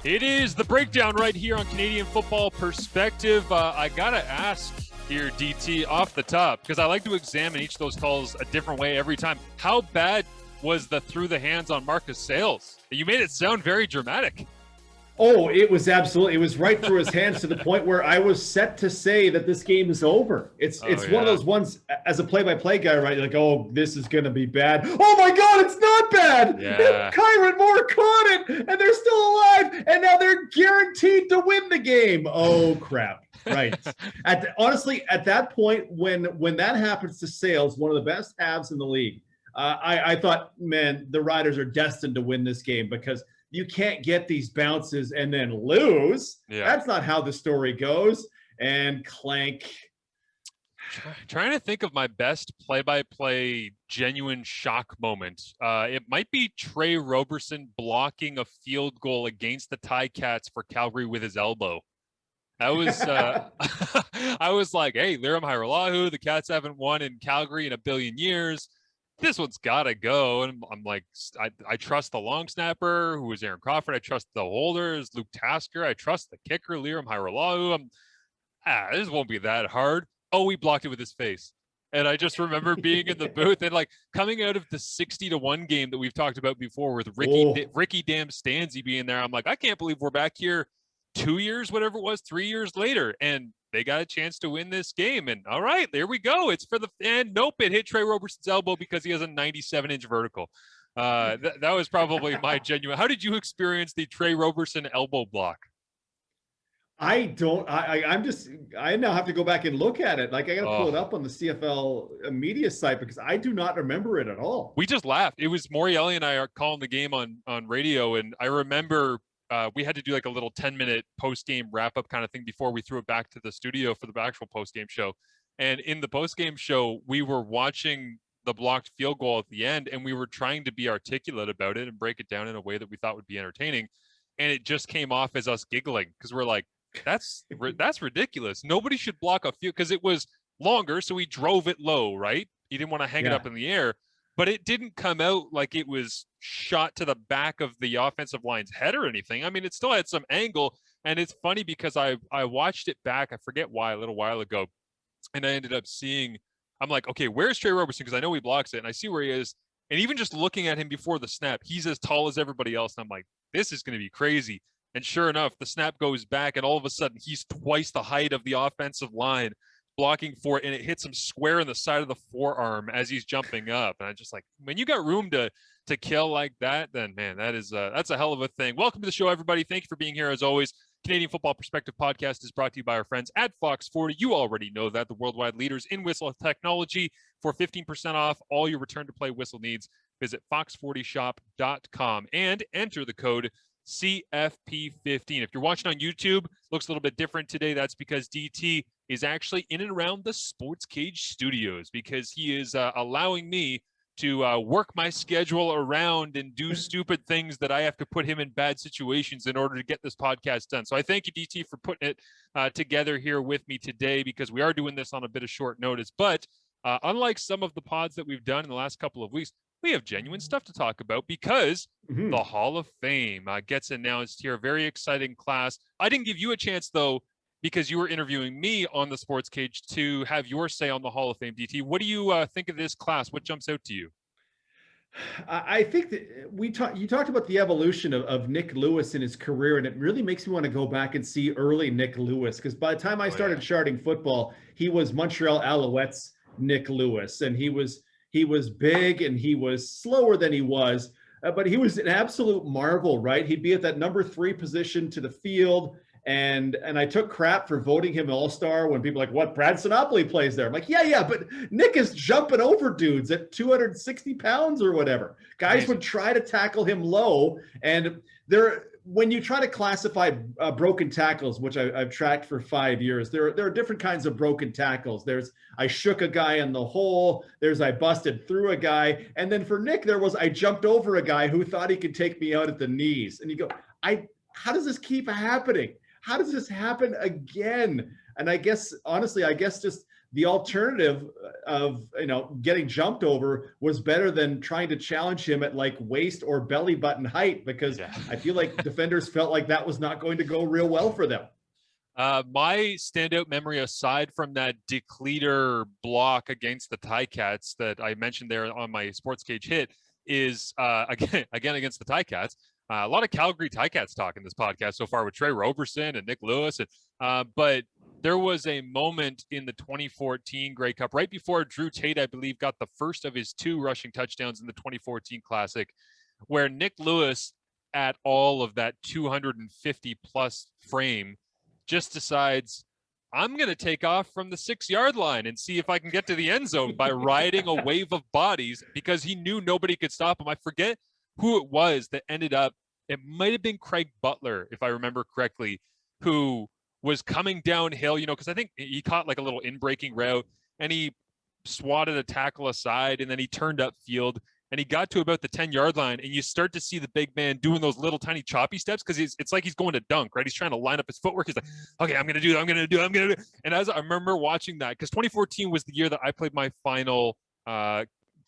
It is the breakdown right here on Canadian Football Perspective. I got to ask here, DT, off the top, because I like to examine each of those calls a different way every time. How bad was the through the hands on Marcus Sales? You made it sound very dramatic. Oh, it was right through his hands to the point where I was set to say that this game is over. It's one of those ones, as a play-by-play guy, right? You're like, oh, this is going to be bad. Oh my God, it's not bad. Yeah. Kyron Moore caught it, and they're still alive, and now they're guaranteed to win the game. Oh, crap. Right. Honestly, at that point, when that happens to Sales, one of the best halves in the league, I thought, man, the Riders are destined to win this game because you can't get these bounces and then lose. Yeah. That's not how the story goes. And clank. Trying to think of my best play-by-play genuine shock moment. It might be Trey Roberson blocking a field goal against the Ticats for Calgary with his elbow. That was I was like, hey, Liram Hajrullahu, the Cats haven't won in Calgary in a billion years. This one's got to go. And I'm like, I trust the long snapper, who is Aaron Crawford. I trust the holders, Luke Tasker. I trust the kicker, Liram Hajrullahu. This won't be that hard. Oh, we blocked it with his face. And I just remember being in the booth and like coming out of the 60-1 game that we've talked about before with Ricky Damn Stanzi being there. I'm like, I can't believe we're back here 2 years, whatever it was, 3 years later. And they got a chance to win this game. And all right, there we go. It's for the and nope, it hit Trey Roberson's elbow because he has a 97-inch vertical. That was probably my genuine. How did you experience the Trey Roberson elbow block? I now have to go back and look at it. Like I got to pull it up on the CFL media site because I do not remember it at all. We just laughed. It was Morielli and I are calling the game on radio. And I remember we had to do like a little 10-minute post-game wrap-up kind of thing before we threw it back to the studio for the actual post-game show. And in the post-game show, we were watching the blocked field goal at the end, and we were trying to be articulate about it and break it down in a way that we thought would be entertaining. And it just came off as us giggling because we're like, that's ridiculous. Nobody should block a field because it was longer, so he drove it low, right? He didn't want to hang it up in the air. But it didn't come out like it was shot to the back of the offensive line's head or anything. I mean, it still had some angle. And it's funny because I watched it back, I forget why, a little while ago. And I ended up seeing, I'm like, okay, where's Trey Roberson? Because I know he blocks it. And I see where he is. And even just looking at him before the snap, he's as tall as everybody else. And I'm like, this is going to be crazy. And sure enough, the snap goes back. And all of a sudden, he's twice the height of the offensive line, blocking for it, and it hits him square in the side of the forearm as he's jumping up. And I just like, when you got room to kill like that, then man, that's a hell of a thing. Welcome to the show, everybody. Thank you for being here as always. Canadian Football Perspective podcast is brought to you by our friends at Fox 40. You already know that, the worldwide leaders in whistle technology. For 15% off all your return to play whistle needs, visit fox40shop.com and enter the code CFP15. If you're watching on YouTube, looks a little bit different today. That's because DT is actually in and around the Sports Cage studios because he is allowing me to work my schedule around and do stupid things that I have to put him in bad situations in order to get this podcast done. So I thank you, DT, for putting it together here with me today because we are doing this on a bit of short notice. But unlike some of the pods that we've done in the last couple of weeks, we have genuine stuff to talk about because the Hall of Fame gets announced here. Very exciting class. I didn't give you a chance, though, because you were interviewing me on the Sports Cage to have your say on the Hall of Fame, DT. What do you think of this class? What jumps out to you? I think that you talked about the evolution of Nick Lewis in his career, and it really makes me want to go back and see early Nick Lewis because by the time I started charting football, he was Montreal Alouettes Nick Lewis, and he was big and he was slower than he was, but he was an absolute marvel, right? He'd be at that number 3 position to the field. And I took crap for voting him all-star when people are like, what, Brad Sinopoli plays there? I'm like, yeah, but Nick is jumping over dudes at 260 pounds or whatever. Guys would try to tackle him low. And when you try to classify broken tackles, which I've tracked for 5 years, there are different kinds of broken tackles. There's I shook a guy in the hole. There's I busted through a guy. And then for Nick, there was I jumped over a guy who thought he could take me out at the knees. And you go, how does this keep happening? How does this happen again? And I guess, honestly, just the alternative of, getting jumped over was better than trying to challenge him at like waist or belly button height, because I feel like defenders felt like that was not going to go real well for them. My standout memory, aside from that Decleater block against the Ticats that I mentioned there on my Sports Cage hit, is again against the Ticats. A lot of Calgary Ticats talk in this podcast so far with Trey Roberson and Nick Lewis, but there was a moment in the 2014 Grey Cup right before Drew Tate, I believe, got the first of his 2 rushing touchdowns in the 2014 Classic, where Nick Lewis, at all of that 250 plus frame, just decides, I'm going to take off from the 6-yard line and see if I can get to the end zone by riding a wave of bodies, because he knew nobody could stop him. I forget who it was that ended up, it might have been Craig Butler, if I remember correctly, who was coming downhill, because I think he caught like a little in-breaking route and he swatted a tackle aside, and then he turned upfield and he got to about the 10-yard line, and you start to see the big man doing those little tiny choppy steps, because it's like he's going to dunk, right? He's trying to line up his footwork. He's like, okay, I'm going to do it. And as I remember watching that, because 2014 was the year that I played my final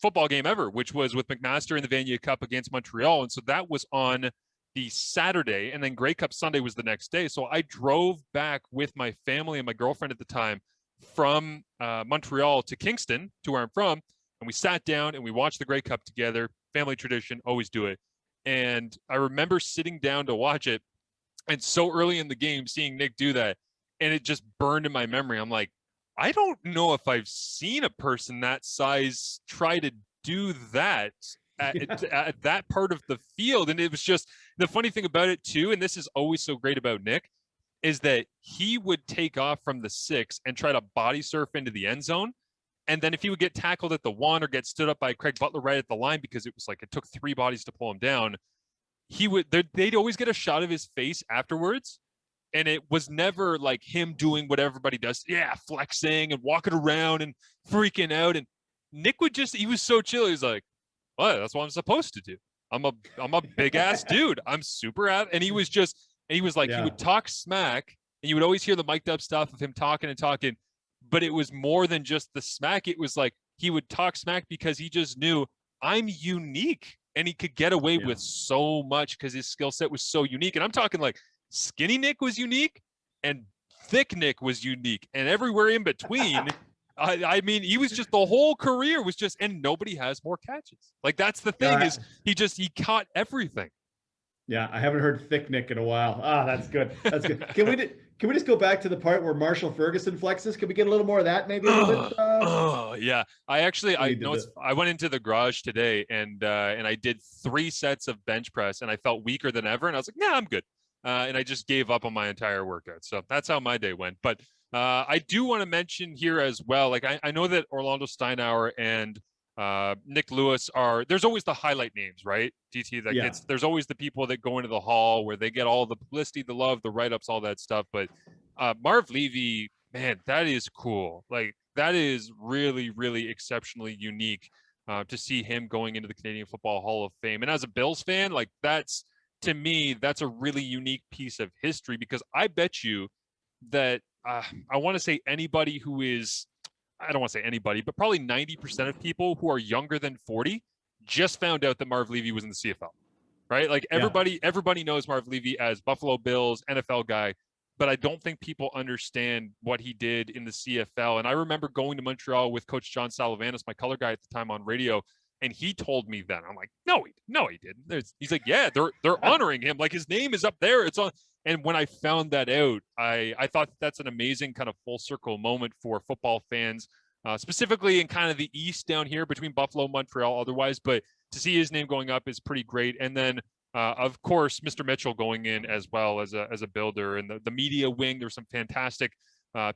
football game ever, which was with McMaster in the Vanier Cup against Montreal. And so that was on the Saturday, and then Grey Cup Sunday was the next day. So I drove back with my family and my girlfriend at the time from Montreal to Kingston, to where I'm from. And we sat down and we watched the Grey Cup together. Family tradition, always do it. And I remember sitting down to watch it, and so early in the game, seeing Nick do that, and it just burned in my memory. I'm like, I don't know if I've seen a person that size try to do that at that part of the field. And it was just, the funny thing about it too, and this is always so great about Nick, is that he would take off from the 6 and try to body surf into the end zone. And then if he would get tackled at the 1 or get stood up by Craig Butler right at the line, because it was like it took 3 bodies to pull him down, they'd always get a shot of his face afterwards. And it was never like him doing what everybody does. Yeah, flexing and walking around and freaking out. And Nick he was so chill. He's like, well, that's what I'm supposed to do. I'm a big ass dude. I'm super out. And he was like, he would talk smack, and you would always hear the mic'd up stuff of him talking and talking. But it was more than just the smack. It was like he would talk smack because he just knew, I'm unique, and he could get away with so much because his skill set was so unique. And I'm talking like skinny Nick was unique and thick Nick was unique, and everywhere in between. I mean, he was just, the whole career was just, and nobody has more catches. Like, that's the thing, is he caught everything. Yeah, I haven't heard thick Nick in a while. That's good. That's good. Can we just go back to the part where Marshall Ferguson flexes? Can we get a little more of that, maybe? Yeah. I went into the garage today and I did 3 sets of bench press, and I felt weaker than ever. And I was like, nah, I'm good. And I just gave up on my entire workout. So that's how my day went. But I do want to mention here as well, like I know that Orlando Steinauer and Nick Lewis there's always the highlight names, right? DT, there's always the people that go into the hall where they get all the publicity, the love, the write-ups, all that stuff. But Marv Levy, man, that is cool. Like, that is really, really exceptionally unique to see him going into the Canadian Football Hall of Fame. And as a Bills fan, like, to me, that's a really unique piece of history, because I bet you that I want to say anybody who is, I don't want to say anybody, but probably 90% of people who are younger than 40 just found out that Marv Levy was in the CFL, right? Like, everybody knows Marv Levy as Buffalo Bills, NFL guy, but I don't think people understand what he did in the CFL. And I remember going to Montreal with Coach John Salavanis, my color guy at the time, on radio, and he told me then, I'm like, no, he didn't. He's like, yeah, they're honoring him. Like, his name is up there. It's on. And when I found that out, I thought that's an amazing kind of full circle moment for football fans, specifically in kind of the East down here between Buffalo, Montreal, otherwise. But to see his name going up is pretty great. And then, of course, Mr. Mitchell going in as well as a builder, and the media wing. There's some fantastic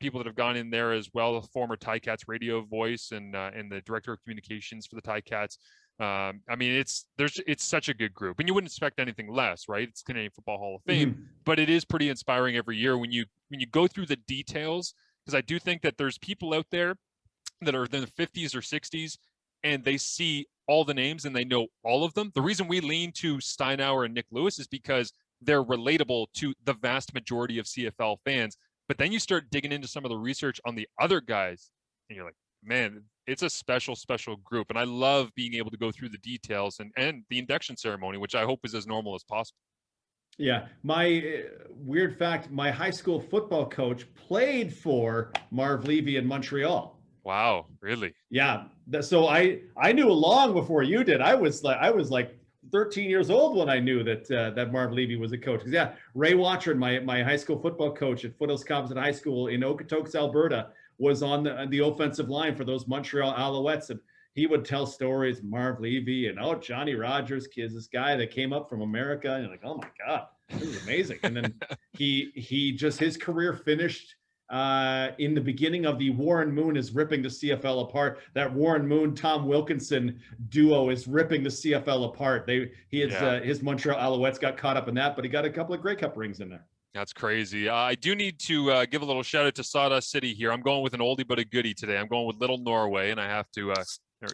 people that have gone in there as well. The former Ticats radio voice and the director of communications for the Ticats. I mean, it's such a good group, and you wouldn't expect anything less, right? It's Canadian Football Hall of Fame, but it is pretty inspiring every year when you go through the details, because I do think that there's people out there that are in their 50s or 60s, and they see all the names and they know all of them. The reason we lean to Steinauer and Nick Lewis is because they're relatable to the vast majority of CFL fans. But then you start digging into some of the research on the other guys, and you're like, man, it's a special, special group. And I love being able to go through the details and the induction ceremony, which I hope is as normal as possible. Yeah, my weird fact, my high school football coach played for Marv Levy in Montreal. Wow, really? Yeah, so I knew long before you did. I was like 13 years old when I knew that that Marv Levy was a coach. Because yeah, Ray Watchern, my high school football coach at Foothills Composite High School in Okotoks, Alberta, was on the offensive line for those Montreal Alouettes, and he would tell stories, Marv Levy and Johnny Rogers, kids, this guy that came up from America, and you're like, oh my God, this is amazing. And then he just, his career finished in the beginning of the Warren Moon is ripping the CFL apart. That Warren Moon, Tom Wilkinson duo is ripping the CFL apart. His Montreal Alouettes got caught up in that, but he got a couple of Grey Cup rings in there. That's crazy. I do need to give a little shout out to Sawdust City here. I'm going with an oldie but a goodie today. I'm going with Little Norway, and I have to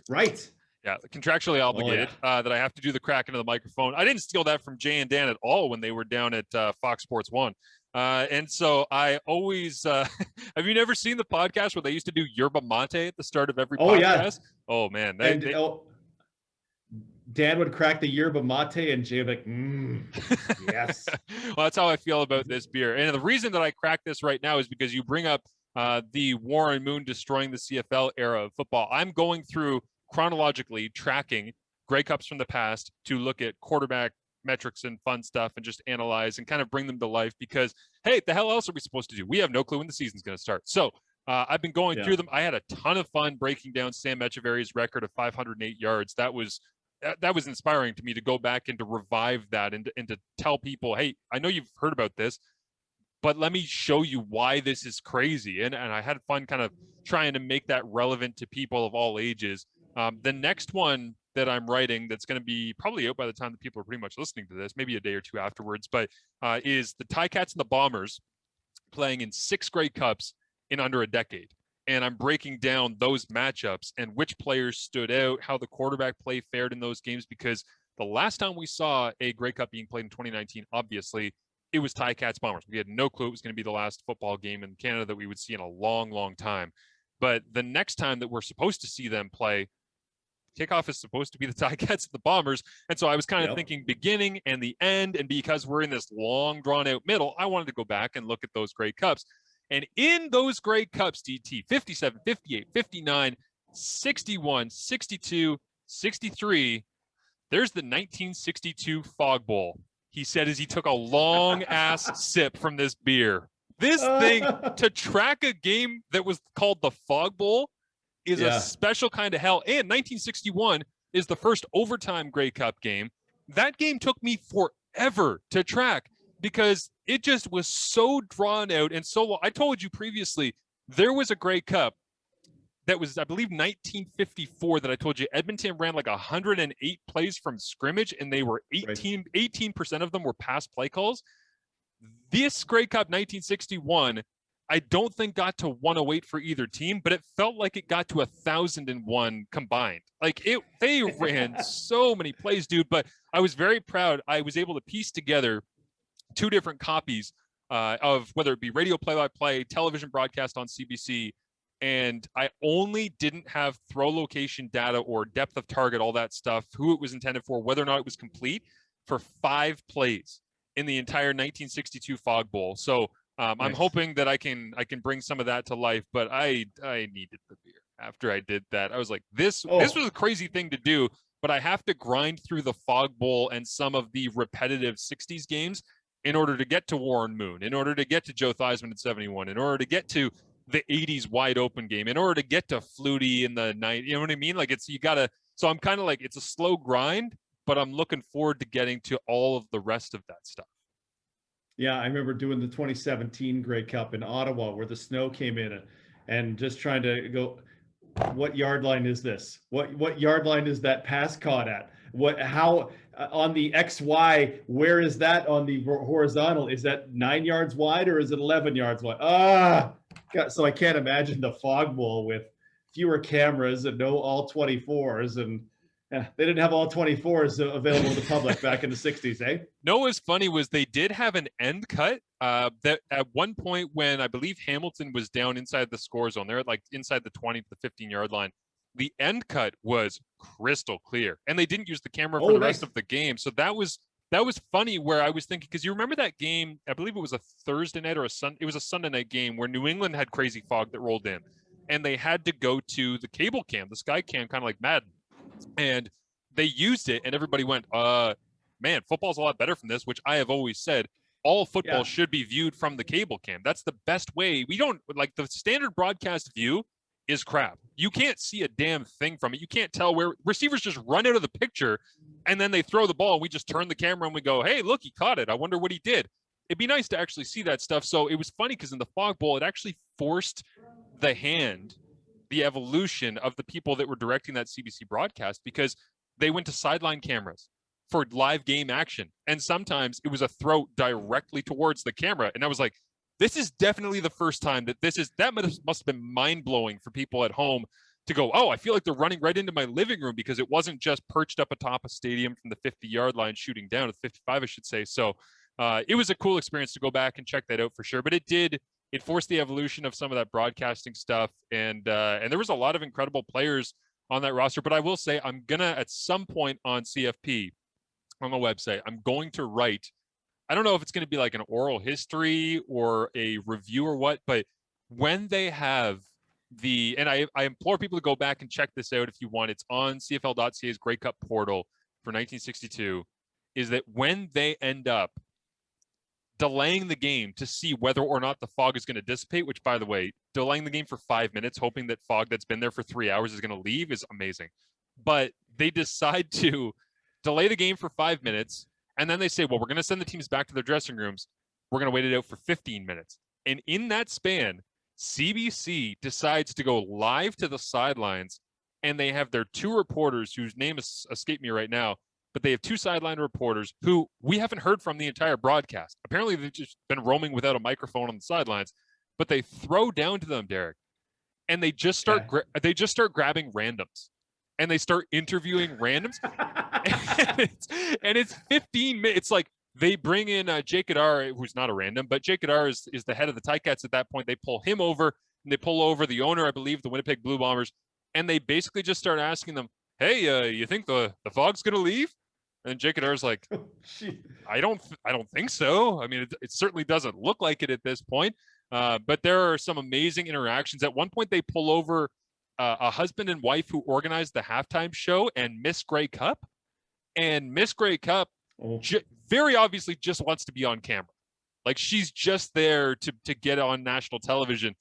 right. Yeah, contractually obligated that I have to do the crack into the microphone. I didn't steal that from Jay and Dan at all when they were down at Fox Sports 1. And so I always have you never seen the podcast where they used to do yerba mate at the start of every podcast? Yeah. Oh man. Dan would crack the yerba mate and Jay would like, yes. Well, that's how I feel about this beer. And the reason that I crack this right now is because you bring up the Warren Moon destroying the CFL era of football. I'm going through chronologically tracking Grey Cups from the past to look at quarterback metrics and fun stuff and just analyze and kind of bring them to life because, hey, the hell else are we supposed to do? We have no clue when the season's going to start. So I've been going through them. I had a ton of fun breaking down Sam Echeverry's record of 508 yards. That was inspiring to me to go back and to revive that and to tell people, hey, I know you've heard about this, but let me show you why this is crazy. And I had fun kind of trying to make that relevant to people of all ages. The next one that I'm writing that's going to be probably out by the time that people are pretty much listening to this, maybe a day or two afterwards, but is the Ticats and the Bombers playing in 6 Grey Cups in under a decade. And I'm breaking down those matchups and which players stood out, how the quarterback play fared in those games, because the last time we saw a Grey Cup being played in 2019, obviously, it was Ticats Bombers. We had no clue it was going to be the last football game in Canada that we would see in a long, long time. But the next time that we're supposed to see them play, kickoff is supposed to be the Ticats and the Bombers. And so I was kind of thinking beginning and the end. And because we're in this long, drawn-out middle, I wanted to go back and look at those Grey Cups. And in those Grey Cups, DT, 57, 58, 59, 61, 62, 63, there's the 1962 Fog Bowl. He said as he took a long-ass sip from this beer. This thing, to track a game that was called the Fog Bowl, is a special kind of hell. And 1961 is the first overtime Grey Cup game. That game took me forever to track because it just was so drawn out and so long. I told you previously, there was a Grey Cup that was, I believe, 1954 that I told you Edmonton ran like 108 plays from scrimmage, and they were 18% of them were pass play calls. This Grey Cup 1961, I don't think got to 108 for either team, but it felt like it got to 1,001 combined. Like they ran so many plays, dude. But I was very proud. I was able to piece together 2 different copies of whether it be radio play-by-play, television broadcast on CBC, and I only didn't have throw location data or depth of target, all that stuff, who it was intended for, whether or not it was complete, for 5 plays in the entire 1962 Fog Bowl. So I'm hoping that I can bring some of that to life, but I needed the beer after I did that. I was like, this was a crazy thing to do, but I have to grind through the Fog Bowl and some of the repetitive 60s games in order to get to Warren Moon, in order to get to Joe Theismann at 71, in order to get to the 80s wide open game, in order to get to Flutie in the 90s. You know what I mean? Like so I'm kind of like, it's a slow grind, but I'm looking forward to getting to all of the rest of that stuff. Yeah, I remember doing the 2017 Grey Cup in Ottawa where the snow came in and just trying to go, what yard line is this? What yard line is that pass caught at? How on the XY, where is that on the horizontal? Is that 9 yards wide or is it 11 yards wide? So I can't imagine the Fog Bowl with fewer cameras and no all 24s. And Yeah, they didn't have all 24s available to the public back in the 60s, eh? No, what was funny was they did have an end cut that at one point when I believe Hamilton was down inside the score zone, they're at like inside the 20 to the 15-yard line. The end cut was crystal clear, and they didn't use the camera for the rest of the game. So that was funny. Where I was thinking, because you remember that game, I believe it was a Thursday night or it was a Sunday night game where New England had crazy fog that rolled in, and they had to go to the cable cam, the sky cam, kind of like Madden, and they used it, and everybody went, man, football's a lot better from this, which I have always said. All football should be viewed from the cable cam. That's the best way. We don't like the standard broadcast view is crap. You can't see a damn thing from it. You can't tell where receivers just run out of the picture and then they throw the ball and we just turn the camera and we go, hey, look, he caught it. I wonder what he did. It'd be nice to actually see that stuff. So it was funny because in the Fog Bowl, it actually forced the evolution of the people that were directing that CBC broadcast, because they went to sideline cameras for live game action. And sometimes it was a throw directly towards the camera. And I was like, this is definitely the first time that must have been mind blowing for people at home to go, oh, I feel like they're running right into my living room, because it wasn't just perched up atop a stadium from the 50-yard line shooting down, at 55, I should say. So it was a cool experience to go back and check that out for sure. But it forced the evolution of some of that broadcasting stuff. And there was a lot of incredible players on that roster. But I will say, I'm going to, at some point on CFP, on the website, I'm going to write, I don't know if it's going to be like an oral history or a review or what, but when they have and I implore people to go back and check this out if you want, it's on CFL.ca's Grey Cup portal for 1962, is that when they end up delaying the game to see whether or not the fog is going to dissipate, which, by the way, delaying the game for 5 minutes, hoping that fog that's been there for 3 hours is going to leave, is amazing. But they decide to delay the game for 5 minutes, and then they say, well, we're going to send the teams back to their dressing rooms. We're going to wait it out for 15 minutes. And in that span, CBC decides to go live to the sidelines, and they have their two reporters, whose name escaped me right now, but they have two sideline reporters who we haven't heard from the entire broadcast. Apparently, they've just been roaming without a microphone on the sidelines, but they throw down to them, Derek, and they just start grabbing randoms, and they start interviewing randoms, and it's 15 minutes. It's like they bring in Jake Adar, who's not a random, but Jake Adar is the head of the Ticats at that point. They pull him over, and they pull over the owner, I believe, the Winnipeg Blue Bombers, and they basically just start asking them, hey, you think the fog's going to leave? And Jake Adar's like, I don't think so. I mean, it certainly doesn't look like it at this point. But there are some amazing interactions. At one point, they pull over a husband and wife who organized the halftime show and Miss Grey Cup. And Miss Grey Cup very obviously just wants to be on camera. Like, she's just there to get on national television.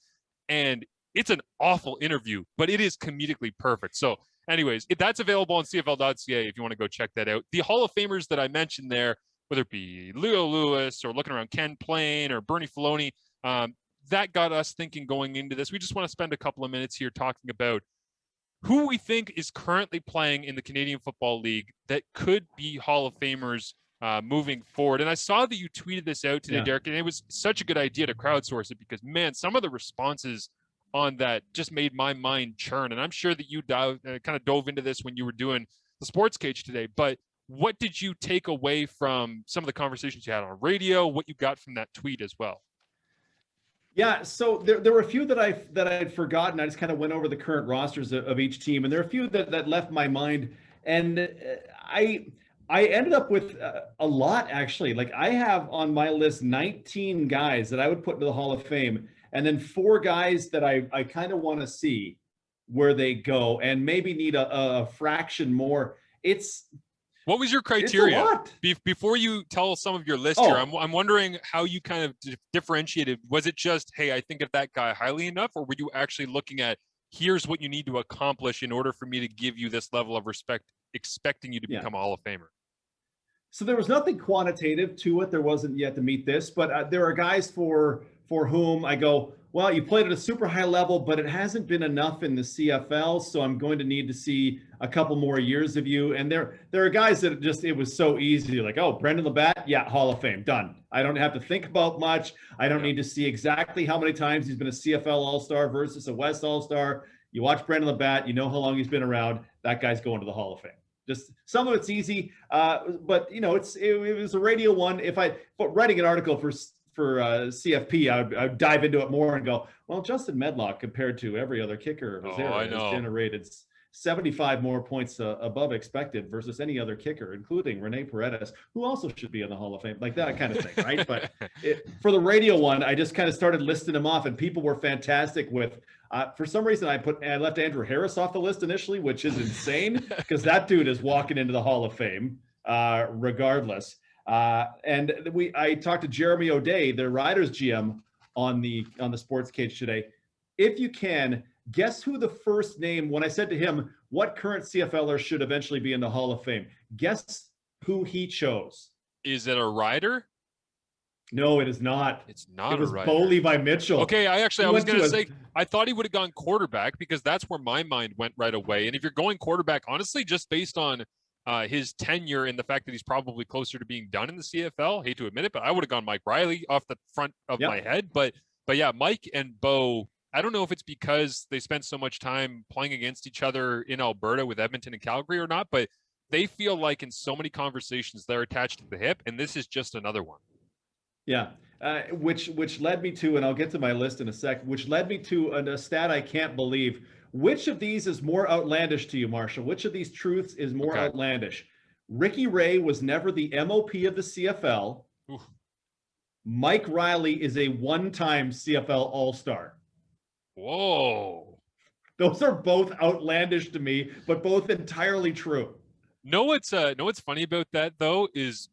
And it's an awful interview, but it is comedically perfect. So anyways, that's available on CFL.ca if you want to go check that out. The Hall of Famers that I mentioned there, whether it be Leo Lewis or looking around Ken Plain or Bernie Filoni, that got us thinking going into this. We just want to spend a couple of minutes here talking about who we think is currently playing in the Canadian Football League that could be Hall of Famers moving forward. And I saw that you tweeted this out today, Derek, and it was such a good idea to crowdsource it because, man, some of the responses on that just made my mind churn. And I'm sure that you kind of dove into this when you were doing the Sports Cage today. But what did you take away from some of the conversations you had on radio, what you got from that tweet as well? Yeah, so there were a few that I'd forgotten. I just kind of went over the current rosters of each team, and there are a few that left my mind. And I ended up with a lot, actually. Like, I have on my list 19 guys that I would put into the Hall of Fame, and then 4 guys that I kind of want to see where they go and maybe need a fraction more. What was your criteria? Before you tell some of your list here, I'm wondering how you kind of differentiated. Was it just, hey, I think of that guy highly enough, or were you actually looking at, here's what you need to accomplish in order for me to give you this level of respect, expecting you to become a Hall of Famer? So there was nothing quantitative to it. There wasn't yet to meet this, but there are guys for whom I go, well, you played at a super high level, but it hasn't been enough in the CFL, so I'm going to need to see a couple more years of you. And there are guys that it was so easy, like, oh, Brendan Labatt, yeah, Hall of Fame, done. I don't have to think about much. I don't need to see exactly how many times he's been a CFL All-Star versus a West All-Star. You watch Brendan Labatt, you know how long he's been around. That guy's going to the Hall of Fame. Just some of it's easy, but it was a radio one. But writing an article for CFP, I would dive into it more and go, well, Justin Medlock compared to every other kicker of his era has generated 75 more points above expected versus any other kicker, including Rene Paredes, who also should be in the Hall of Fame, like that kind of thing, right? But for the radio one, I just kind of started listing them off, and people were fantastic with. For some reason, I left Andrew Harris off the list initially, which is insane because that dude is walking into the Hall of Fame regardless. And I talked to Jeremy O'Day, the Riders GM, on the Sports Cage today. If you can, guess who the first name, when I said to him, what current CFLer should eventually be in the Hall of Fame? Guess who he chose. Is it a Rider? No, it is not. It's not. It was Bo Levi Mitchell. Okay, I was going to say, I thought he would have gone quarterback because that's where my mind went right away. And if you're going quarterback, honestly, just based on his tenure and the fact that he's probably closer to being done in the CFL, hate to admit it, but I would have gone Mike Riley off the front of my head. But yeah, Mike and Bo, I don't know if it's because they spent so much time playing against each other in Alberta with Edmonton and Calgary or not, but they feel like in so many conversations they're attached to the hip, and this is just another one. Yeah, which led me to, and I'll get to my list in a sec, which led me to a stat I can't believe. Which of these is more outlandish to you, Marshall? Which of these truths is more outlandish? Ricky Ray was never the MOP of the CFL. Oof. Mike Riley is a one-time CFL All-Star. Whoa. Those are both outlandish to me, but both entirely true. Know what's funny about that, though, is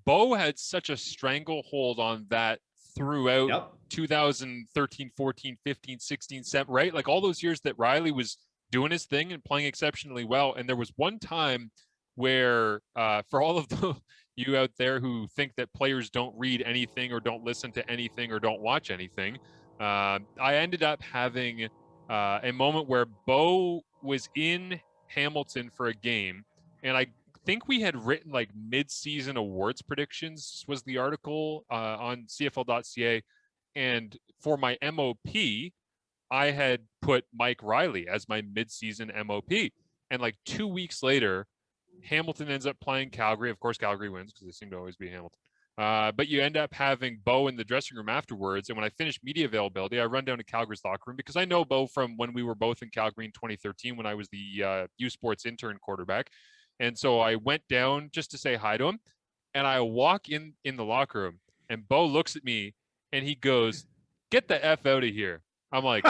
Bo had such a stranglehold on that throughout 2013, 14, 15, 16, 17, right? Like all those years that Riley was doing his thing and playing exceptionally well. And there was one time where for all of you out there who think that players don't read anything or don't listen to anything or don't watch anything, I ended up having a moment where Bo was in Hamilton for a game, and I think we had written like mid-season awards predictions was the article on CFL.ca, and for my MOP, I had put Mike Riley as my mid-season MOP, and like 2 weeks later, Hamilton ends up playing Calgary. Of course, Calgary wins because they seem to always be Hamilton. But you end up having Bo in the dressing room afterwards. And when I finished media availability, I run down to Calgary's locker room because I know Bo from when we were both in Calgary in 2013 when I was the U Sports intern quarterback. And so I went down just to say hi to him. And I walk in the locker room, and Bo looks at me and he goes, "Get the F out of here." I'm like,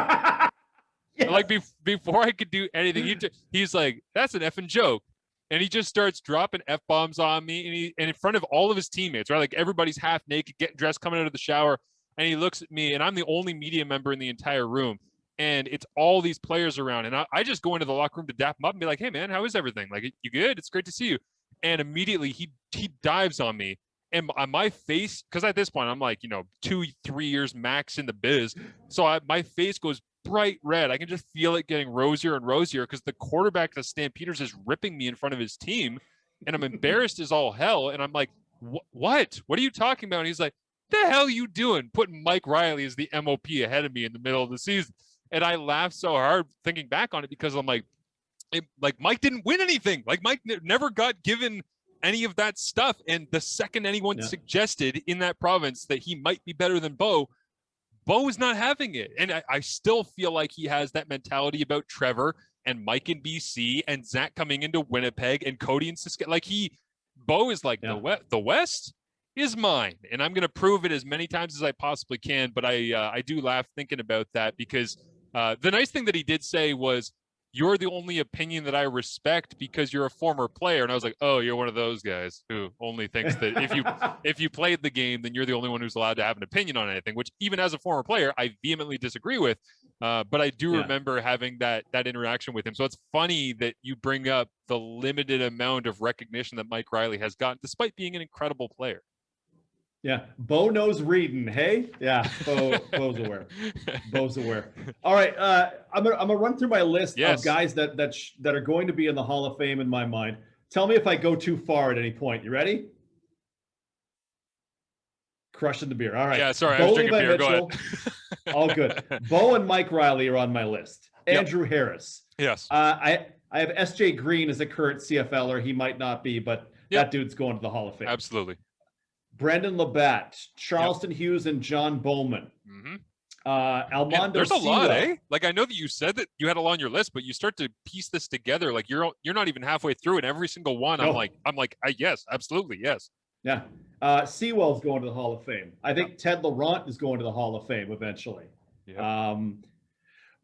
yes. Like before I could do anything, he's like, "That's an effing joke." And he just starts dropping F-bombs on me, and in front of all of his teammates, right? Like everybody's half naked, getting dressed, coming out of the shower. And he looks at me, and I'm the only media member in the entire room. And it's all these players around. And I just go into the locker room to dap him up and be like, "Hey, man, how is everything? Like, you good? It's great to see you." And immediately he dives on me. And on my face, because at this point, I'm like, 2-3 years max in the biz. So my face goes bright red. I can just feel it getting rosier and rosier because the quarterback of the Stampeders is ripping me in front of his team, and I'm embarrassed as all hell. And I'm like, what are you talking about? And he's like, "The hell you doing putting Mike Riley as the MOP ahead of me in the middle of the season?" And I laughed so hard thinking back on it because I'm like Mike didn't win anything. Like Mike never got given any of that stuff. And the second anyone suggested in that province that he might be better than Bo is not having it. And I still feel like he has that mentality about Trevor and Mike in BC and Zach coming into Winnipeg and Cody in Saskatchewan. Like Bo is like, the West is mine. And I'm going to prove it as many times as I possibly can. But I do laugh thinking about that because the nice thing that he did say was, "You're the only opinion that I respect because you're a former player." And I was like, "Oh, you're one of those guys who only thinks that if you played the game, then you're the only one who's allowed to have an opinion on anything," which even as a former player, I vehemently disagree with. But I do remember having that interaction with him. So it's funny that you bring up the limited amount of recognition that Mike Riley has gotten, despite being an incredible player. Yeah, Bo knows reading. Hey, yeah, Bo's aware. Bo's aware. All right, I'm gonna run through my list of guys that are going to be in the Hall of Fame in my mind. Tell me if I go too far at any point. You ready? Crushing the beer. All right. Yeah, sorry, I was drinking beer. Go ahead. All good. Bo and Mike Riley are on my list. Andrew Harris. Yes. I I have S.J. Green as a current CFLer. He might not be, but Yep, that dude's going to the Hall of Fame. absolutely. Brendan Labatt, Yep. Charleston Hughes, and John Bowman. Mm-hmm. Man, Almondo there's a lot, Sewell. eh? Like I know that you said that you had a lot on your list, but you start to piece this together. Like you're not even halfway through, and every single one, No. I'm like, yes, absolutely, yes. Yeah. Sewell's going to the Hall of Fame. I think Ted Laurent is going to the Hall of Fame eventually. Yep.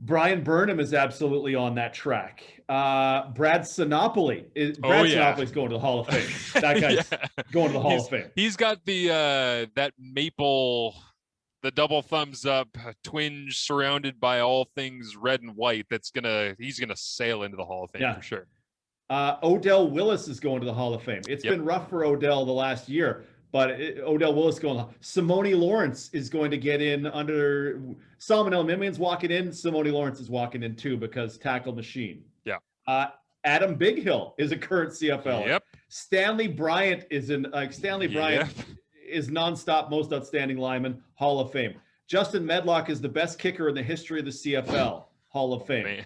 Brian Burnham is absolutely on that track. Brad Sinopoli is going to the Hall of Fame. That guy's going to the Hall of Fame. He's got the that maple, the double thumbs up twinge surrounded by all things red and white. He's gonna sail into the Hall of Fame for sure. Odell Willis is going to the Hall of Fame. It's been rough for Odell the last year, but Odell Willis going. Simone Lawrence is going to get in under Solomon El-Mimian's walking in. Simone Lawrence is walking in too because tackle machine. Yeah. Adam Bighill is a current CFL. Yep. Stanley Bryant is Bryant is nonstop most outstanding lineman, Hall of Fame. Justin Medlock is the best kicker in the history of the CFL. Hall of Fame.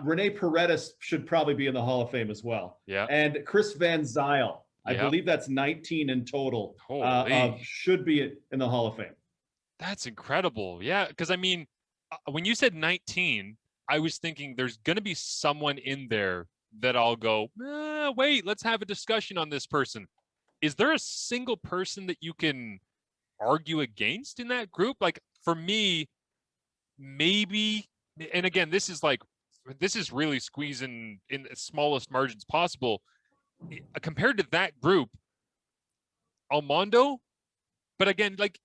Rene Paredes should probably be in the Hall of Fame as well. Yeah. And Chris Van Zyl, I believe that's 19 in total, should be in the Hall of Fame. That's incredible. Yeah, because I mean, when you said 19, I was thinking there's going to be someone in there that I'll go, wait, let's have a discussion on this person. Is there a single person that you can argue against in that group? Like for me, maybe. And again, this is really squeezing in the smallest margins possible. Compared to that group, Almondo, but again, like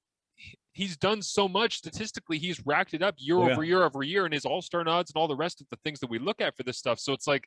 he's done so much statistically, he's racked it up year over year, and his all-star nods and all the rest of the things that we look at for this stuff. So it's like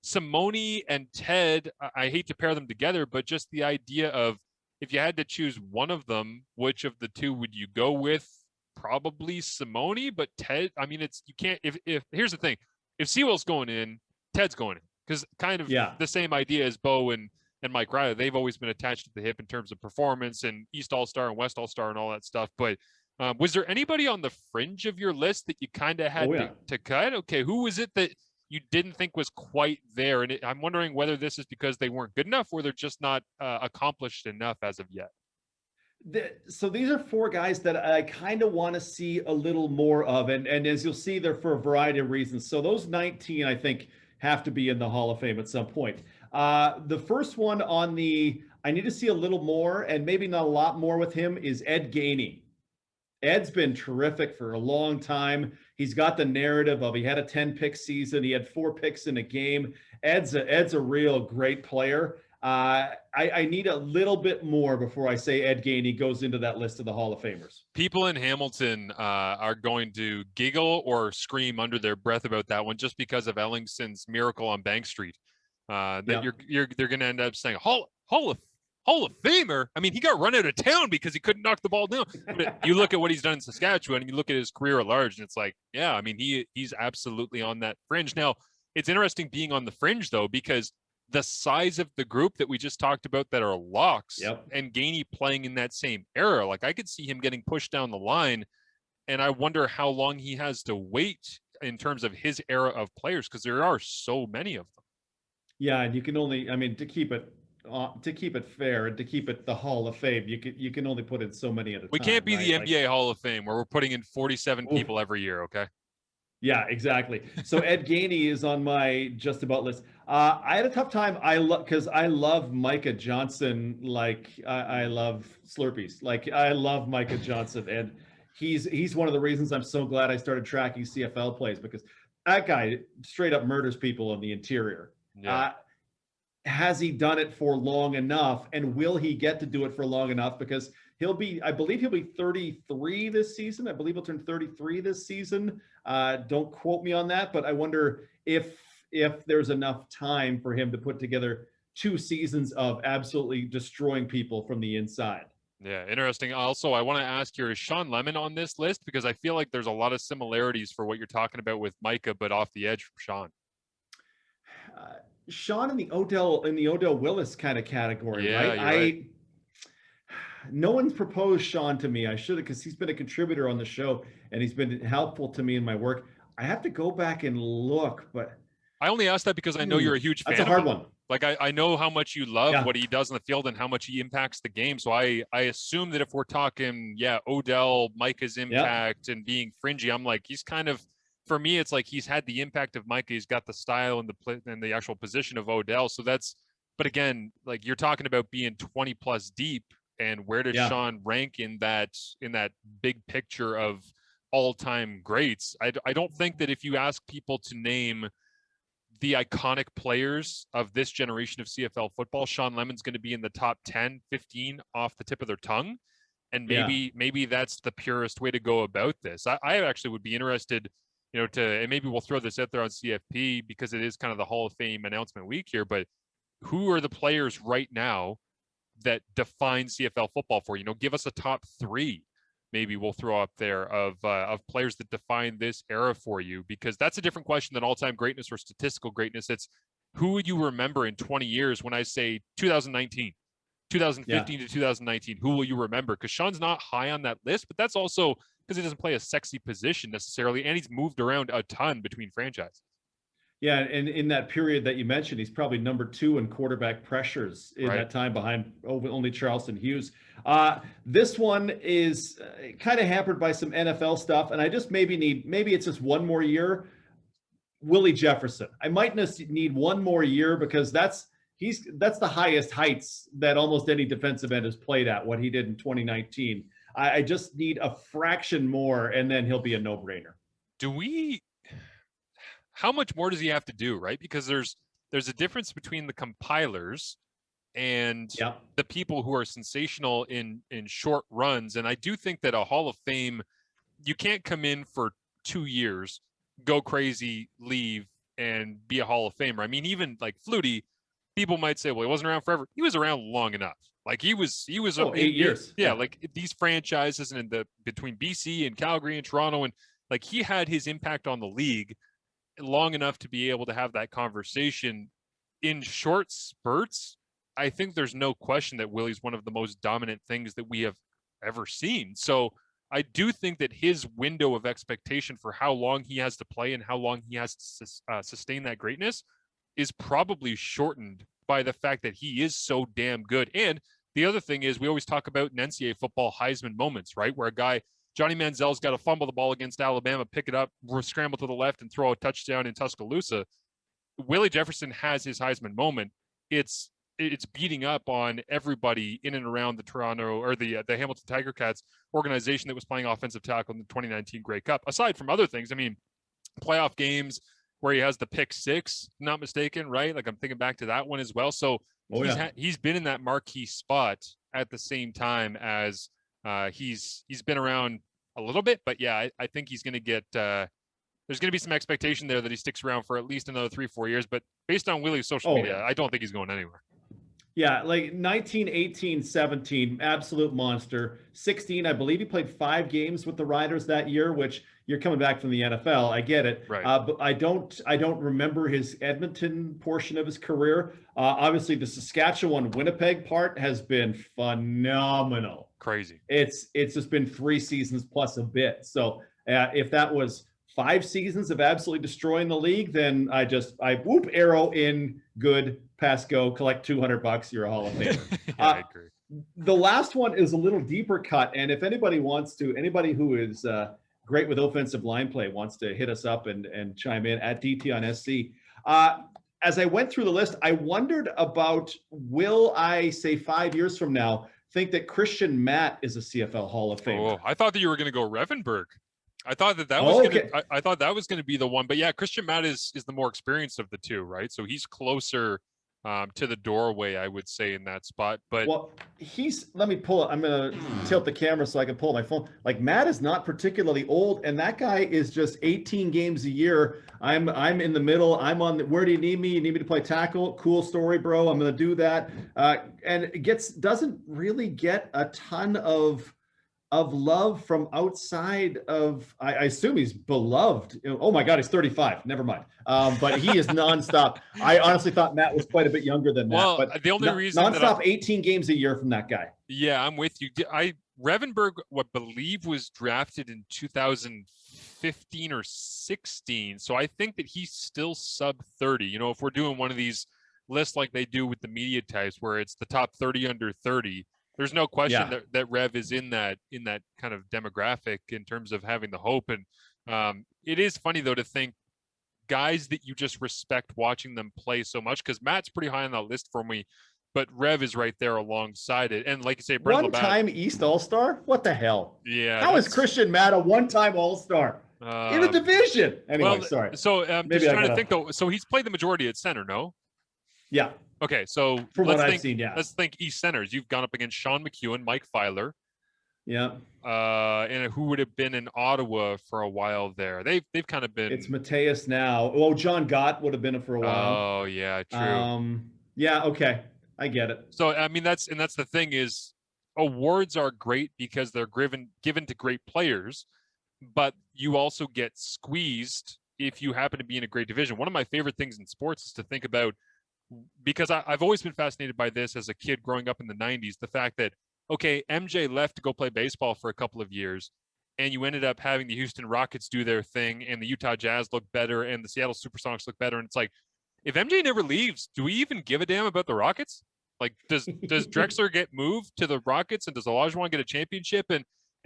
Simone and Ted, I hate to pair them together, but just the idea of if you had to choose one of them, which of the two would you go with? Probably Simone, but Ted, I mean, you can't, if here's the thing, if Sewell's going in, Ted's going in, because kind of the same idea as Bo and Mike Riley, they've always been attached to the hip in terms of performance and East All-Star and West All-Star and all that stuff. But was there anybody on the fringe of your list that you kind of had to cut? Okay, who was it that you didn't think was quite there? And I'm wondering whether this is because they weren't good enough or they're just not accomplished enough as of yet. So these are four guys that I kind of want to see a little more of. And as you'll see, they're for a variety of reasons. So those 19, I think, have to be in the Hall of Fame at some point. The first one on the, I need to see a little more and maybe not a lot more with him is Ed Gainey. Ed's been terrific for a long time. He's got the narrative of he had a 10-pick season. He had 4 picks in a game. Ed's a real great player. I need a little bit more before I say Ed Gainey goes into that list of the Hall of Famers. People in Hamilton are going to giggle or scream under their breath about that one just because of Ellingson's miracle on Bank Street. They're going to end up saying Hall of Famer. I mean, he got run out of town because he couldn't knock the ball down. But you look at what he's done in Saskatchewan, and you look at his career at large, and it's like, yeah, I mean, he's absolutely on that fringe. Now, it's interesting being on the fringe though, because the size of the group that we just talked about that are locks and Gainey playing in that same era, like I could see him getting pushed down the line, and I wonder how long he has to wait in terms of his era of players, because there are so many of them. Yeah, and you can only, I mean, to keep it fair and to keep it the Hall of Fame, you can only put in so many at a time. We can't be the NBA Hall of Fame where we're putting in 47 people every year, okay? Yeah, exactly. So Ed Gainey is on my just about list. I had a tough time. Because I love Micah Johnson. Like I love Slurpees. Like I love Micah Johnson, and he's one of the reasons I'm so glad I started tracking CFL plays, because that guy straight up murders people on the interior. Yeah. Has he done it for long enough, and will he get to do it for long enough? Because I believe he'll be 33 this season. I believe he'll turn 33 this season. Don't quote me on that, but I wonder if there's enough time for him to put together 2 seasons of absolutely destroying people from the inside. Yeah, interesting. Also, I want to ask here, is Sean Lemon on this list? Because I feel like there's a lot of similarities for what you're talking about with Micah, but off the edge from Sean. Sean in the Odell Willis kind of category, right? Right. No one's proposed Sean to me. I should have, because he's been a contributor on the show and he's been helpful to me in my work. I have to go back and look, but I only asked that because I know you're a huge fan. That's a hard one. Like I know how much you love Yeah. what he does on the field and how much he impacts the game. So I assume that if we're talking, Odell, Micah's impact and being fringy, I'm like, he's kind of, for me, it's like he's had the impact of Micah. He's got the style and the actual position of Odell. So but again, like you're talking about being 20 plus deep, and where does Sean rank in that big picture of all-time greats? I don't think that if you ask people to name the iconic players of this generation of CFL football, Sean Lemon's going to be in the top 10, 15 off the tip of their tongue. And maybe that's the purest way to go about this. I actually would be interested, and maybe we'll throw this out there on CFP because it is kind of the Hall of Fame announcement week here, but who are the players right now that define CFL football for you? Give us a top 3. Maybe we'll throw up there of players that define this era for you, because that's a different question than all-time greatness or statistical greatness. It's who would you remember in 20 years when I say 2019, 2015 to 2019, who will you remember? Because Sean's not high on that list, but that's also because he doesn't play a sexy position necessarily, and he's moved around a ton between franchises. Yeah, and in that period that you mentioned, he's probably number 2 in quarterback pressures in that time behind only Charleston Hughes. This one is kind of hampered by some NFL stuff, and I just maybe it's just one more year. Willie Jefferson. I might need one more year because that's the highest heights that almost any defensive end has played at, what he did in 2019. I just need a fraction more, and then he'll be a no-brainer. How much more does he have to do, right? Because there's a difference between the compilers and the people who are sensational in short runs. And I do think that a Hall of Fame, you can't come in for 2 years, go crazy, leave, and be a Hall of Famer. I mean, even like Flutie, people might say, well, he wasn't around forever. He was around long enough. Like he was 8 years. Yeah, like these franchises and between BC and Calgary and Toronto, and like he had his impact on the league long enough to be able to have that conversation in short spurts. I think there's no question that Willie's one of the most dominant things that we have ever seen. So I do think that his window of expectation for how long he has to play and how long he has to sustain that greatness is probably shortened by the fact that he is so damn good. And the other thing is, we always talk about in NCAA football Heisman moments, right? Where a guy, Johnny Manziel's got to fumble the ball against Alabama, pick it up, scramble to the left, and throw a touchdown in Tuscaloosa. Willie Jefferson has his Heisman moment. It's beating up on everybody in and around the Toronto or the Hamilton Tiger Cats organization that was playing offensive tackle in the 2019 Grey Cup. Aside from other things, I mean, playoff games where he has the pick 6, not mistaken, right? Like I'm thinking back to that one as well. So he's been in that marquee spot at the same time as he's been around a little bit, but I think he's going to get there's going to be some expectation there that he sticks around for at least another 3-4 years. But based on Willie's social media, I don't think he's going anywhere. Yeah, like 19, 18, 17, absolute monster. 16, I believe he played 5 games with the Riders that year, which you're coming back from the NFL. I get it. Right. But I don't remember his Edmonton portion of his career. Obviously, the Saskatchewan, Winnipeg part has been phenomenal. Crazy. It's just been 3 seasons plus a bit. So if that was 5 seasons of absolutely destroying the league, then I whoop, arrow in, good, pass go, collect $200, you're a Hall of Famer. I agree. The last one is a little deeper cut, and if anybody who is great with offensive line play wants to hit us up and chime in at DT on SC. As I went through the list, I wondered about, will I, say 5 years from now, think that Christian Matt is a CFL Hall of Famer? Oh, I thought that you were going to go Revenberg. I thought that was I thought that was going to be the one, but yeah, Christian Matt is the more experienced of the two, right? So he's closer to the doorway, I would say, in that spot. But let me pull it. I'm going to tilt the camera so I can pull my phone. Like, Matt is not particularly old, and that guy is just 18 games a year. I'm in the middle. I'm on where do you need me? You need me to play tackle? Cool story, bro. I'm going to do that. And it doesn't really get a ton of love from outside of, I assume he's beloved. Oh my God, he's 35. Never mind. But he is nonstop. I honestly thought Matt was quite a bit younger than that. Well, but the only reason nonstop 18 games a year from that guy. Yeah, I'm with you. Revenberg, I believe, was drafted in 2015 or 16. So I think that he's still sub 30. You know, if we're doing one of these lists like they do with the media types, where it's the top 30 under 30, there's no question Yeah. that Rev is in that kind of demographic in terms of having the hope. And it is funny though to think guys that you just respect watching them play so much, because Matt's pretty high on that list for me, but Rev is right there alongside it. And like you say, Brent Labatt. One-time East All-Star? What the hell? Yeah. How is Christian Matt a one-time All-Star in the division? Anyway, well, sorry. So I'm just trying to think though. So he's played the majority at center, no? Yeah. Okay, so from what I've seen, yeah. Let's think East centers. You've gone up against Sean McEwen, Mike Filer. Yeah. And who would have been in Ottawa for a while there? They've kind of been. It's Mateus now. Oh, John Gott would have been it for a while. Oh yeah, true. Yeah. Okay, I get it. So I mean, that's the thing is, awards are great because they're given to great players, but you also get squeezed if you happen to be in a great division. One of my favorite things in sports is to think about, because I've always been fascinated by this as a kid growing up in the 90s, the fact that, okay, MJ left to go play baseball for a couple of years, and you ended up having the Houston Rockets do their thing, and the Utah Jazz look better, and the Seattle Supersonics look better. And it's like, if MJ never leaves, do we even give a damn about the Rockets? Like, does Drexler get moved to the Rockets, and does Olajuwon get a championship? And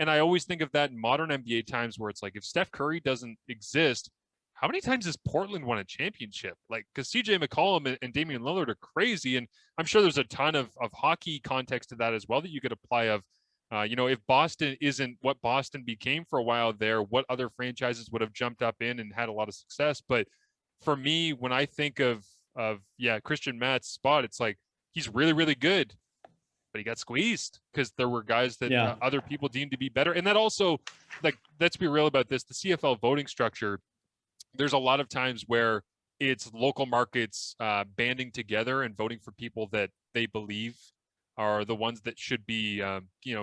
I always think of that in modern NBA times, where it's like, if Steph Curry doesn't exist, how many times has Portland won a championship? Like, because CJ McCollum and Damian Lillard are crazy. And I'm sure there's a ton of hockey context to that as well that you could apply of, you know, if Boston isn't what Boston became for a while there, what other franchises would have jumped up in and had a lot of success. But for me, when I think of Christian Matt's spot, it's like, he's really, really good, but he got squeezed because there were guys that other people deemed to be better. And that also, like, let's be real about this, the CFL voting structure, there's a lot of times where it's local markets banding together and voting for people that they believe are the ones that should be,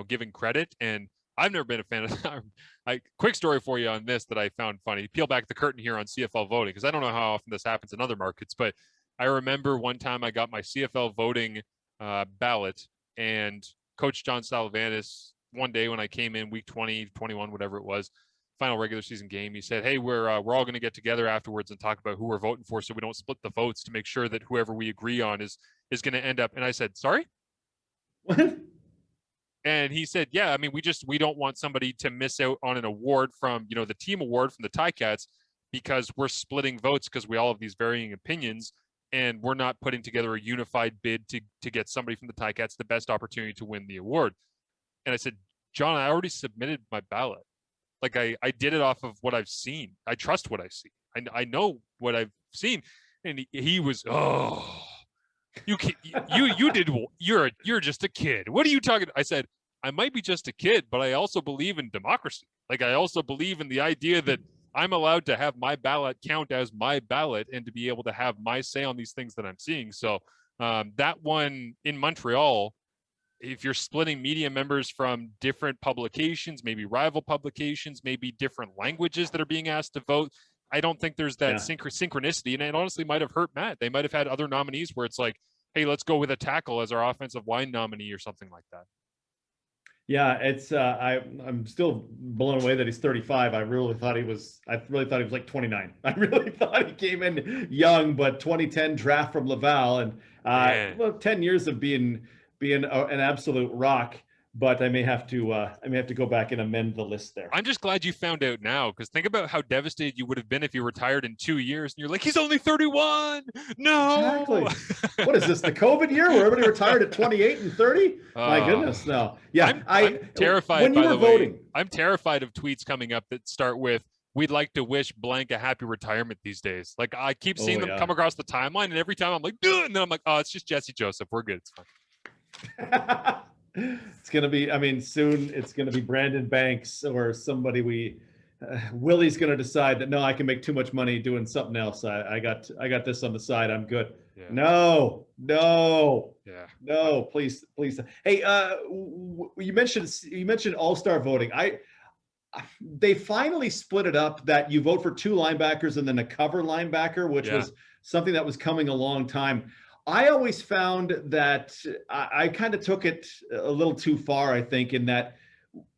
given credit. And I've never been a fan of that. Quick story for you on this that I found funny. Peel back the curtain here on CFL voting, because I don't know how often this happens in other markets, but I remember one time I got my CFL voting ballot, and Coach John Salavanis, one day when I came in week 20, 21, whatever it was, final regular season game, he said, hey, we're all going to get together afterwards and talk about who we're voting for, so we don't split the votes, to make sure that whoever we agree on is going to end up. And I said, sorry? What? And he said, yeah, I mean, we don't want somebody to miss out on an award from, the team award from the Ticats, because we're splitting votes because we all have these varying opinions, and we're not putting together a unified bid to get somebody from the Ticats the best opportunity to win the award. And I said, John, I already submitted my ballot. Like, I did it off of what I've seen. I trust what I see. I know what I've seen. And he was, you're just a kid. What are you talking? I said, I might be just a kid, but I also believe in democracy. Like, I also believe in the idea that I'm allowed to have my ballot count as my ballot and to be able to have my say on these things that I'm seeing. So that one in Montreal, if you're splitting media members from different publications, maybe rival publications, maybe different languages that are being asked to vote, I don't think there's that synchronicity. And it honestly might have hurt Matt. They might have had other nominees where it's like, hey, let's go with a tackle as our offensive line nominee or something like that. Yeah, it's I'm still blown away that he's 35. I really thought he was like 29. I really thought he came in young, but 2010 draft from Laval, and 10 years of being an absolute rock. But I may have to go back and amend the list there. I'm just glad you found out now, because think about how devastated you would have been if you retired in 2 years and you're like, he's only 31. No. Exactly. What is this, the COVID year where everybody retired at 28 and 30? My goodness, no. Yeah, I'm terrified. When you were voting, I'm terrified of tweets coming up that start with, we'd like to wish blank a happy retirement these days. Like, I keep seeing them come across the timeline, and every time I'm like, dude, and then I'm like, oh, it's just Jesse Joseph. We're good. It's fine. It's going to be, soon it's going to be Brandon Banks or somebody Willie's going to decide that, no, I can make too much money doing something else. I got this on the side. I'm good. Yeah. No, please. Hey, you mentioned all-star voting. They finally split it up that you vote for two linebackers and then a cover linebacker, which was something that was coming a long time. I always found that I kind of took it a little too far, I think, in that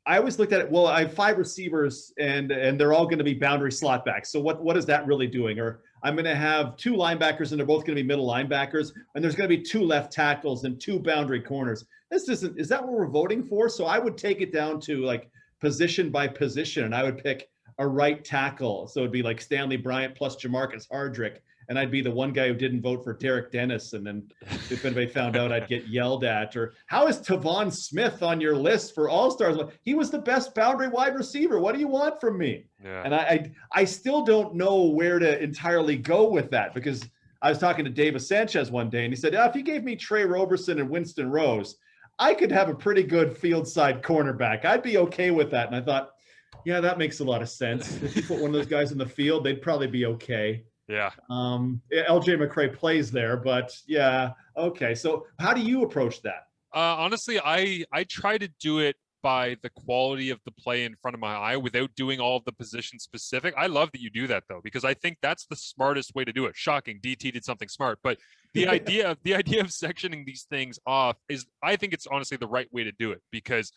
I always looked at it. Well, I have 5 receivers, and they're all going to be boundary slot backs. So what is that really doing? Or I'm going to have 2 linebackers, and they're both going to be middle linebackers, and there's going to be 2 left tackles and 2 boundary corners. This isn't. Is that what we're voting for? So I would take it down to like position by position, and I would pick a right tackle. So it'd be like Stanley Bryant plus Jamarcus Hardrick, and I'd be the one guy who didn't vote for Derek Dennis. And then if anybody found out, I'd get yelled at. Or how is Tavon Smith on your list for All-Stars? He was the best boundary wide receiver. What do you want from me? Yeah. And I still don't know where to entirely go with that, because I was talking to David Sanchez one day, and he said, if you gave me Trey Roberson and Winston Rose, I could have a pretty good field side cornerback. I'd be okay with that. And I thought, yeah, that makes a lot of sense. If you put one of those guys in the field, they'd probably be okay. Yeah. LJ McCray plays there, but yeah. Okay. So how do you approach that? Honestly, I try to do it by the quality of the play in front of my eye without doing all of the position specific. I love that you do that though, because I think that's the smartest way to do it. Shocking. DT did something smart, but the idea of sectioning these things off is, I think it's honestly the right way to do it, because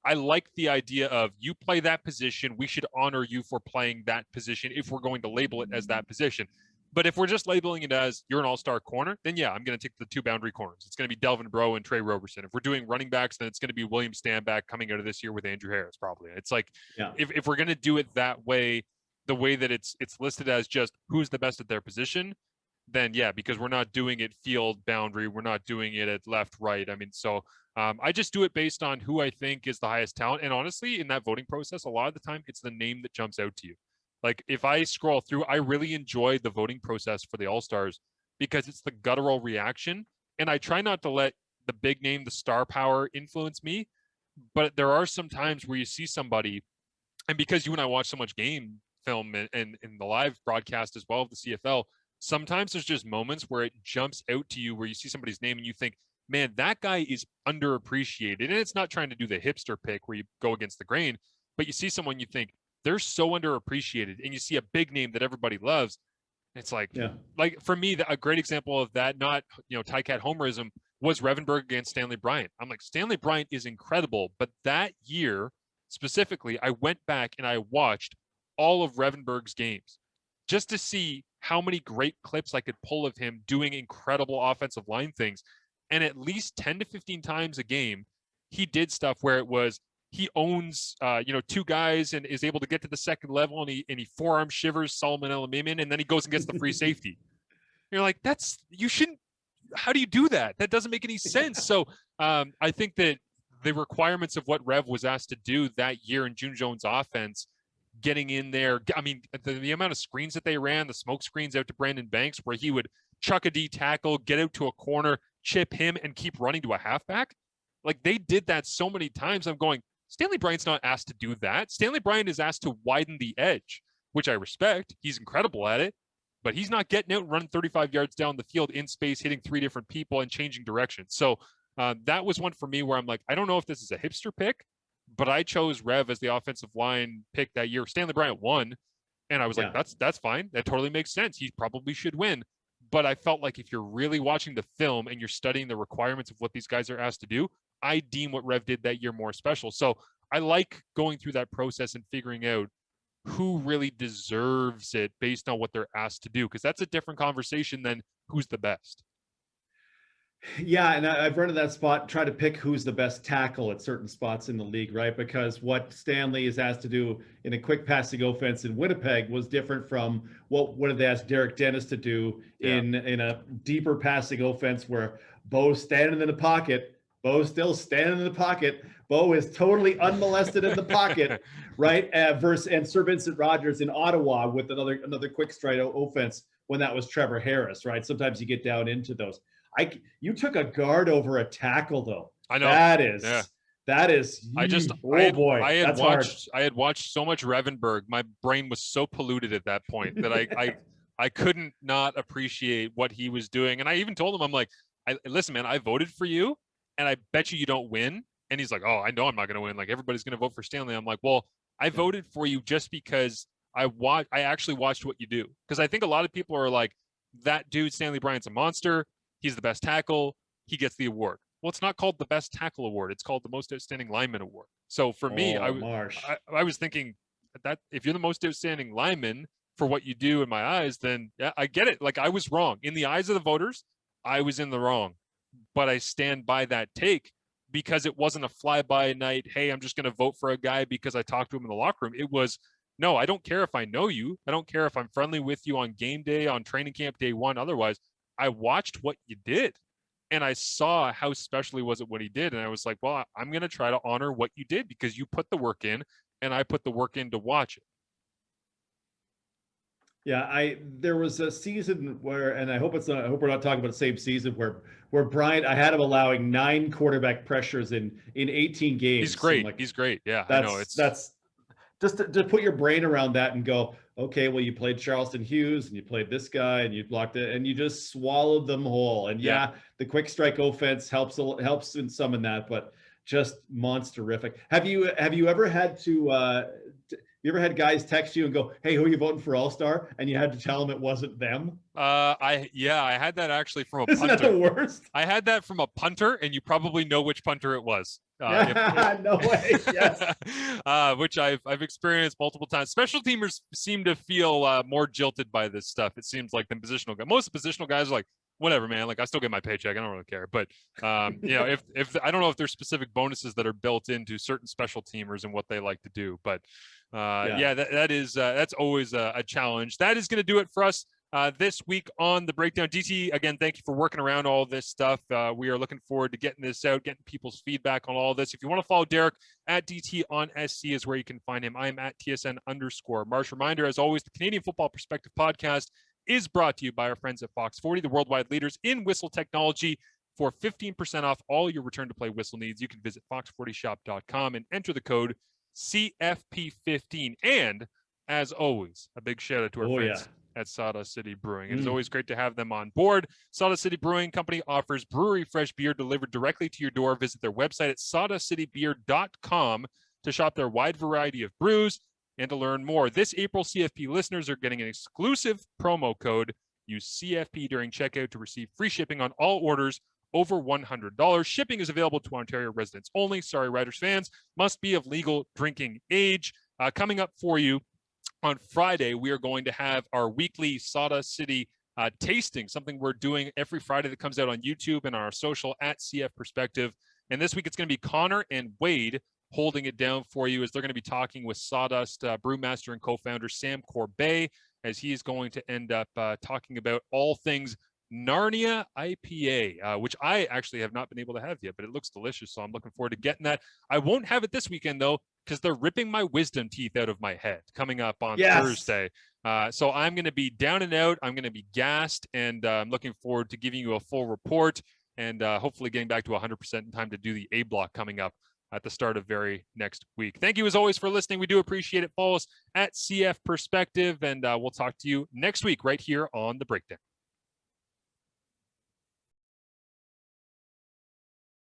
I like the idea of you play that position. We should honor you for playing that position if we're going to label it as that position. But if we're just labeling it as you're an all-star corner, then yeah, I'm going to take the 2 boundary corners. It's going to be Delvin Breaux and Trey Roberson. If we're doing running backs, then it's going to be William Stanback coming out of this year with Andrew Harris, probably. It's like, yeah, if we're going to do it that way, the way that it's listed as just who's the best at their position, then yeah, because we're not doing it field boundary. We're not doing it at left, right. I mean, so I just do it based on who I think is the highest talent. And honestly, in that voting process, a lot of the time, it's the name that jumps out to you. Like if I scroll through, I really enjoy the voting process for the All-Stars because it's the guttural reaction. And I try not to let the big name, the star power influence me. But there are some times where you see somebody, and because you and I watch so much game film and the live broadcast as well of the CFL, sometimes there's just moments where it jumps out to you where you see somebody's name and you think, man, that guy is underappreciated. And it's not trying to do the hipster pick where you go against the grain, but you see someone you think they're so underappreciated, and you see a big name that everybody loves. It's like, yeah, like for me, a great example of that, not, Tycat homerism, was Revenberg against Stanley Bryant. I'm like, Stanley Bryant is incredible. But that year specifically, I went back and I watched all of Revenberg's games just to see how many great clips I could pull of him doing incredible offensive line things. And at least 10 to 15 times a game, he did stuff where it was, he owns, 2 guys and is able to get to the second level, and he forearm shivers Solomon Elamimian, and then he goes and gets the free safety. You're like, how do you do that? That doesn't make any sense. So I think that the requirements of what Rev was asked to do that year in June Jones' offense, getting in there, I mean, the amount of screens that they ran, the smoke screens out to Brandon Banks, where he would chuck a D tackle, get out to a corner, chip him, and keep running to a halfback. Like, they did that so many times. I'm going, Stanley Bryant's not asked to do that. Stanley Bryant is asked to widen the edge, which I respect. He's incredible at it, but he's not getting out and running 35 yards down the field in space, hitting 3 different people and changing directions. So that was one for me where I'm like, I don't know if this is a hipster pick, but I chose Rev as the offensive line pick that year. Stanley Bryant won, and I was like, that's fine. That totally makes sense. He probably should win. But I felt like if you're really watching the film and you're studying the requirements of what these guys are asked to do, I deem what Rev did that year more special. So I like going through that process and figuring out who really deserves it based on what they're asked to do, because that's a different conversation than who's the best. Yeah, and I've run to that spot, try to pick who's the best tackle at certain spots in the league, right? Because what Stanley is asked to do in a quick passing offense in Winnipeg was different from what did they ask Derek Dennis to do in a deeper passing offense where Bo's standing in the pocket. Bo's still standing in the pocket. Bo is totally unmolested in the pocket, right? And Sir Vincent Rogers in Ottawa with another quick stride offense when that was Trevor Harris, right? Sometimes you get down into those. You took a guard over a tackle, though. I know that is. I had watched so much Revenberg. My brain was so polluted at that point that I couldn't not appreciate what he was doing. And I even told him, I'm like, listen, man, I voted for you, and I bet you don't win. And he's like, oh, I know I'm not going to win. Like, everybody's going to vote for Stanley. I'm like, well, I voted for you just because I actually watched what you do. Because I think a lot of people are like, that dude, Stanley Bryant's a monster. He's the best tackle. He gets the award. Well, it's not called the best tackle award. It's called the most outstanding lineman award. So for me, Oh, Marsh. I was thinking that if you're the most outstanding lineman for what you do in my eyes, then yeah, I get it. Like I was wrong in the eyes of the voters. I was in the wrong, but I stand by that take because it wasn't a fly-by night. Hey, I'm just going to vote for a guy because I talked to him in the locker room. It was, no, I don't care if I know you. I don't care if I'm friendly with you on game day, on training camp day one. Otherwise, I watched what you did and I saw how specially was it what he did. And I was like, well, I'm going to try to honor what you did because you put the work in and I put the work in to watch it. Yeah, there was a season where, and I hope we're not talking about the same season where Bryant, I had him allowing 9 quarterback pressures in 18 games. He's great. Like, He's great. Yeah, I know. That's just to put your brain around that and go, okay, well, you played Charleston Hughes and you played this guy and you blocked it and you just swallowed them whole. And yeah, the quick strike offense helps in some in that, but just monsterific. Have you ever had to you ever had guys text you and go, "Hey, who are you voting for All-Star?" and you had to tell them it wasn't them? I had that actually from a punter. Isn't that the worst? I had that from a punter, and you probably know which punter it was. No way. Yes. Which I've experienced multiple times. Special teamers seem to feel more jilted by this stuff. It seems like than positional guys. Most positional guys are like, whatever, man. Like I still get my paycheck. I don't really care. But if I don't know if there's specific bonuses that are built into certain special teamers and what they like to do. But that's always a challenge. That is going to do it for us this week on the breakdown. DT, again, thank you for working around all this stuff. We are looking forward to getting this out, getting people's feedback on all this. If you want to follow Derek, at DT on SC is where you can find him. I'm at TSN_Marsh. Reminder, as always, the Canadian Football Perspective podcast is brought to you by our friends at Fox 40, the worldwide leaders in whistle technology. For 15% off all your return to play whistle needs, you can visit fox40shop.com and enter the code CFP15. And as always, a big shout out to our friends at Sawdust City Brewing. It is always great to have them on board. Sawdust City Brewing Company offers brewery fresh beer delivered directly to your door. Visit their website at sawdustcitybeer.com to shop their wide variety of brews and to learn more. This April, CFP listeners are getting an exclusive promo code. Use CFP during checkout to receive free shipping on all orders over $100. Shipping is available to Ontario residents only. Sorry, Riders fans, must be of legal drinking age. Coming up for you on Friday, we are going to have our weekly Sawdust City tasting, something we're doing every Friday that comes out on YouTube and on our social at CF Perspective. And this week it's going to be Connor and Wade holding it down for you as they're going to be talking with Sawdust brewmaster and co-founder Sam Corbet, as he is going to end up talking about all things Narnia IPA, which I actually have not been able to have yet, but it looks delicious. So I'm looking forward to getting that. I won't have it this weekend though, because they're ripping my wisdom teeth out of my head coming up on Thursday. So I'm going to be down and out. I'm going to be gassed, and I'm looking forward to giving you a full report and hopefully getting back to 100% in time to do the A block coming up at the start of very next week. Thank you as always for listening. We do appreciate it. Follow us at CF Perspective, and we'll talk to you next week right here on The Breakdown.